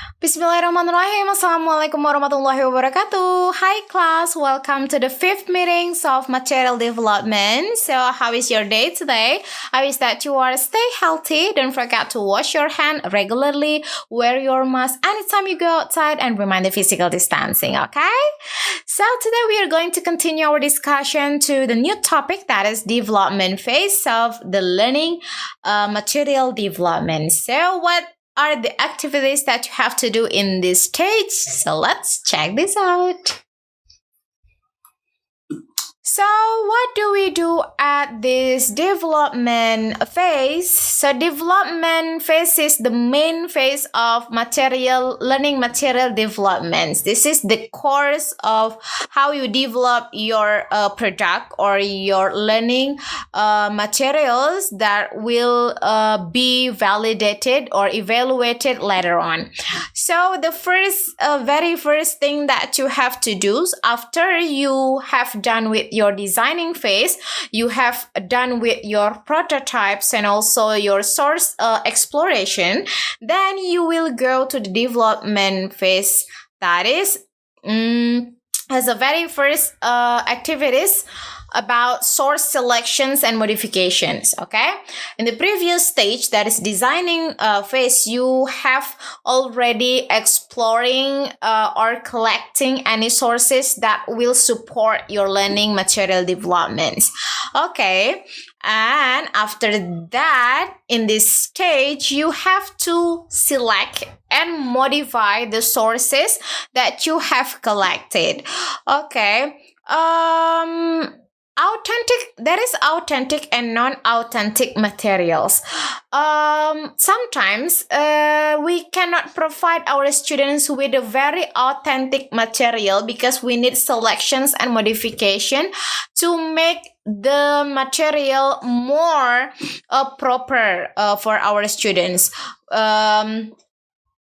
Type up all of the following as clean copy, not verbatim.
Bismillahirrahmanirrahim. Assalamualaikum warahmatullahi wabarakatuh. Hi class, welcome to the fifth meetings of material development. So how is your day today? I wish that you are stay healthy. Don't forget to wash your hand regularly, wear your mask anytime you go outside, and remind the physical distancing, okay? So today we are going to continue our discussion to the new topic, that is development phase of the learning material development. So what are the activities that you have to do in this stage? So let's check this out. So what do we do at this development phase? So development phase is the main phase of learning material developments. This is the course of how you develop your product or your learning materials that will be validated or evaluated later on. So the very first thing that you have to do after you have done with your designing phase, you have done with your prototypes and also your source exploration, then you will go to the development phase. That is, as a very first activities about source selections and modifications. Okay, in the previous stage, that is designing phase, you have already exploring or collecting any sources that will support your learning material developments. Okay, and after that, in this stage, you have to select and modify the sources that you have collected. Okay, there is authentic and non-authentic materials. Sometimes we cannot provide our students with a very authentic material because we need selections and modification to make the material more proper for our students.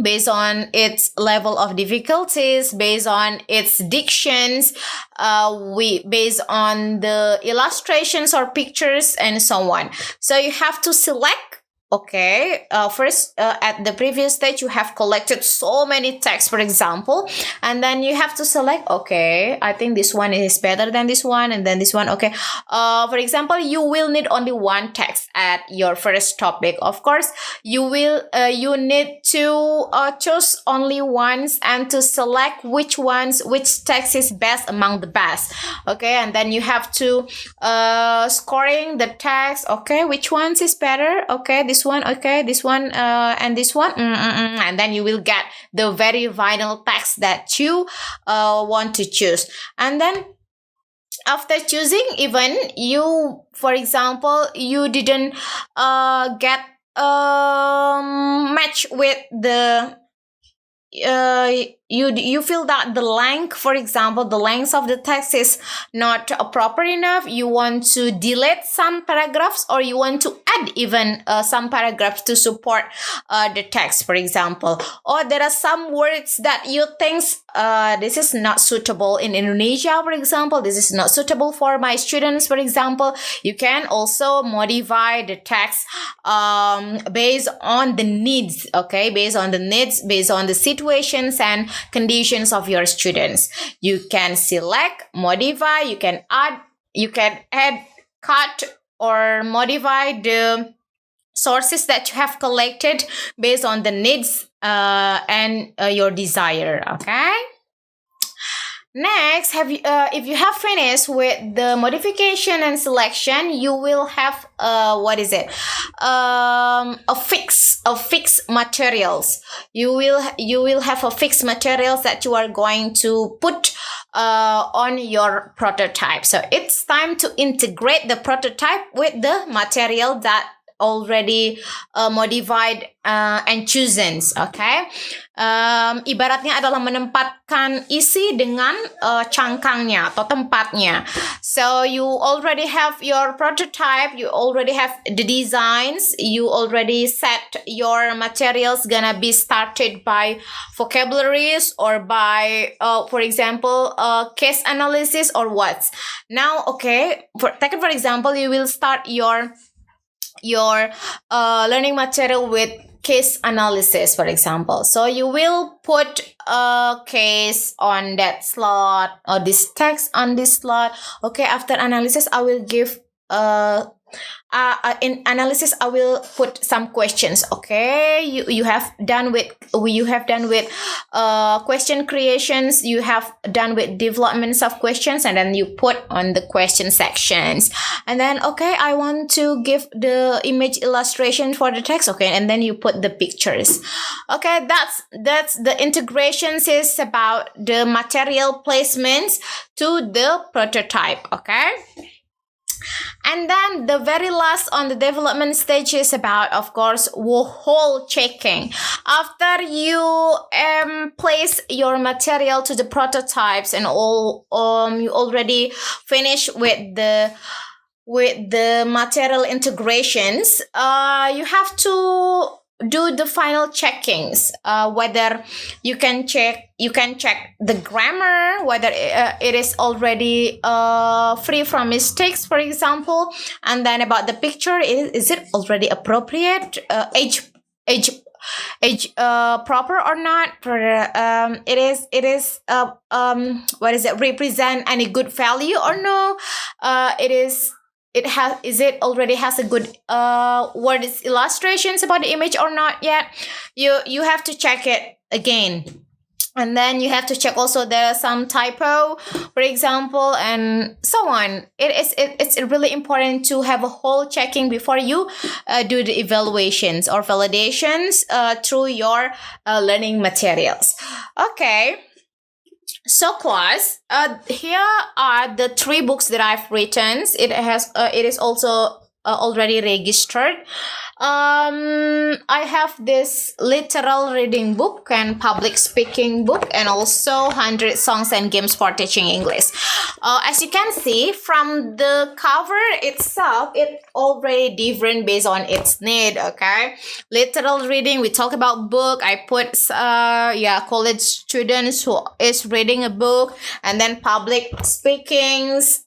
Based on its level of difficulties, based on its dictions, based on the illustrations or pictures and so on. So you have to select. Okay, first at the previous stage, you have collected so many texts, for example, and then you have to select, okay, I think this one is better than this one, and then this one, okay. For example, you will need only one text at your first topic. Of course, you need to choose only ones and to select which text is best among the best. Okay, and then you have to scoring the text. Okay, which ones is better? Okay, this one, okay, this one, and this one, and then you will get the very final text that you want to choose. And then after choosing, even you, for example, you didn't get match with the you feel that the length, for example, the length of the text is not proper enough, you want to delete some paragraphs, or you want to add even some paragraphs to support the text, for example. Or there are some words that you think this is not suitable in Indonesia, for example, this is not suitable for my students, for example. You can also modify the text based on the needs, okay, based on the situations and conditions of your students. You can select, modify, you can add, cut, or modify the sources that you have collected based on the needs and your desire. Okay. Next, if you have finished with the modification and selection, you will have a fixed materials. You will have a fixed materials that you are going to put on your prototype. So it's time to integrate the prototype with the material that already modified and chosen. Okay, ibaratnya adalah menempatkan isi dengan cangkangnya atau tempatnya. So you already have your prototype, you already have the designs, you already set your materials gonna be started by vocabularies or by for example case analysis or what. Now, okay, for example, you will start your learning material with case analysis, for example. So you will put a case on that slot or this text on this slot. Okay, after analysis, I will give in analysis I will put some questions. Okay, you have done with question creations, you have done with developments of questions, and then you put on the question sections. And then okay, I want to give the image illustration for the text. Okay, and then you put the pictures. Okay, that's the integrations is about the material placements to the prototype. Okay. And then the very last on the development stage is about, of course, whole checking. After you place your material to the prototypes and all, you already finish with the material integrations. You have to do the final checkings, whether you can check the grammar, whether it is already free from mistakes, for example. And then about the picture, is it already appropriate, age proper or not? It is what is it, represent any good value or no? Is it already has a good words illustrations about the image or not yet? You have to check it again. And then you have to check also there are some typo, for example, and so on. It's really important to have a whole checking before you do the evaluations or validations through your learning materials. Okay. So class, here are the 3 books that I've written. It is also already registered. I have this literal reading book and public speaking book, and also 100 songs and games for teaching English. As you can see from the cover itself, it's already different based on its need. Okay, literal reading, we talk about book. I put college students who is reading a book, and then public speakings.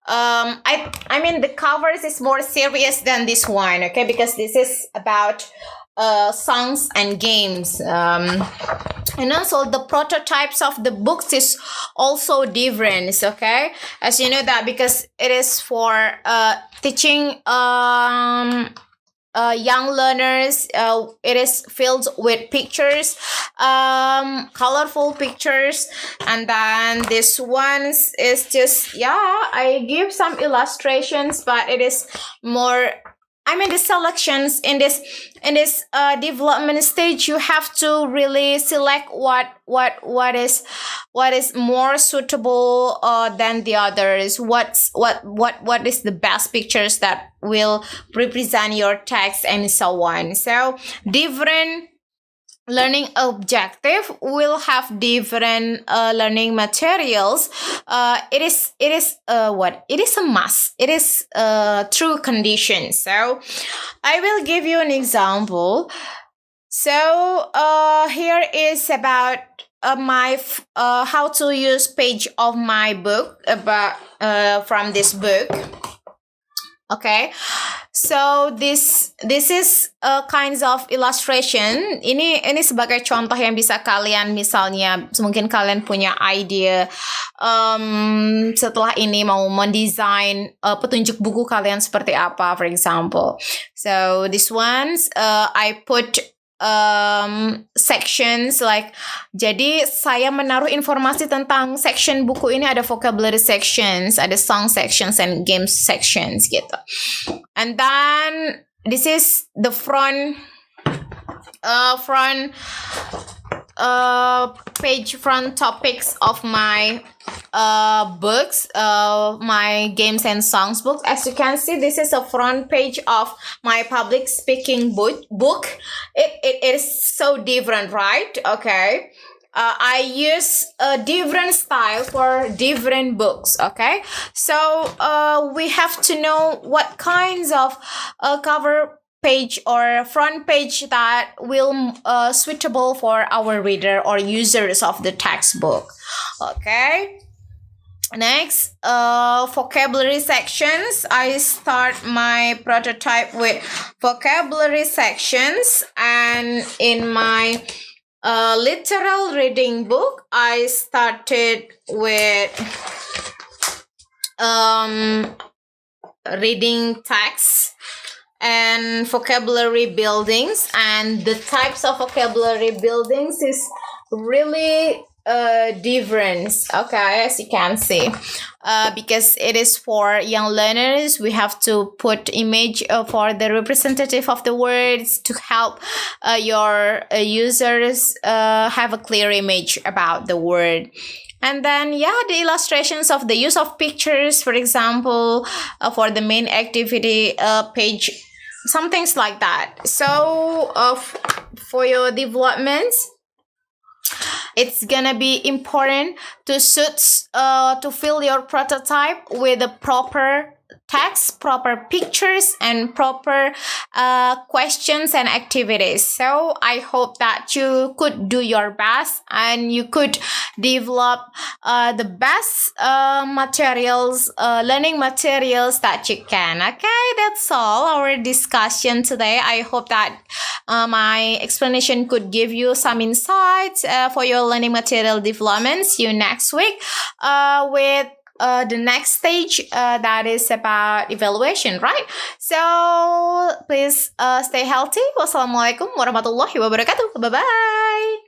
I mean the covers is more serious than this one, okay, because this is about songs and games, and also the prototypes of the books is also different, okay, as you know that, because it is for teaching young learners. It is filled with pictures, colorful pictures. And then this one is just, I give some illustrations, but it is more, I mean, the selections in this development stage, you have to really select what is more suitable than the others. What is the best pictures that will represent your text, and so on. So different learning objective will have different learning materials. It is a must. It is true condition. So I will give you an example. So here is about my how to use page of my book about from this book. Okay, so this is kinds of illustration. Ini sebagai contoh yang bisa kalian, misalnya mungkin kalian punya idea setelah ini mau mendesain petunjuk buku kalian seperti apa, for example. So this ones I put sections, like, jadi saya menaruh informasi tentang section buku ini, ada vocabulary sections, ada song sections, and games sections gitu. And then this is the front page, front topics of my books, my games and songs books. As you can see, this is a front page of my public speaking book. It is so different, right? Okay. I use a different style for different books. Okay, so we have to know what kinds of cover page or front page that will suitable for our reader or users of the textbook. Okay. Next, vocabulary sections. I start my prototype with vocabulary sections, and in my literal reading book, I started with reading text and vocabulary buildings, and the types of vocabulary buildings is really different, okay, as you can see, because it is for young learners. We have to put image for the representative of the words to help your users have a clear image about the word. And then, yeah, the illustrations of the use of pictures, for example, for the main activity page, some things like that. So for your developments, it's gonna be important to to fill your prototype with the proper text, proper pictures, and proper questions and activities. So I hope that you could do your best and you could develop the best materials, learning materials that you can. Okay, that's all our discussion today. I hope that my explanation could give you some insights for your learning material development. See you next week with the next stage that is about evaluation, right? So please stay healthy. Wassalamualaikum warahmatullahi wabarakatuh. Bye bye.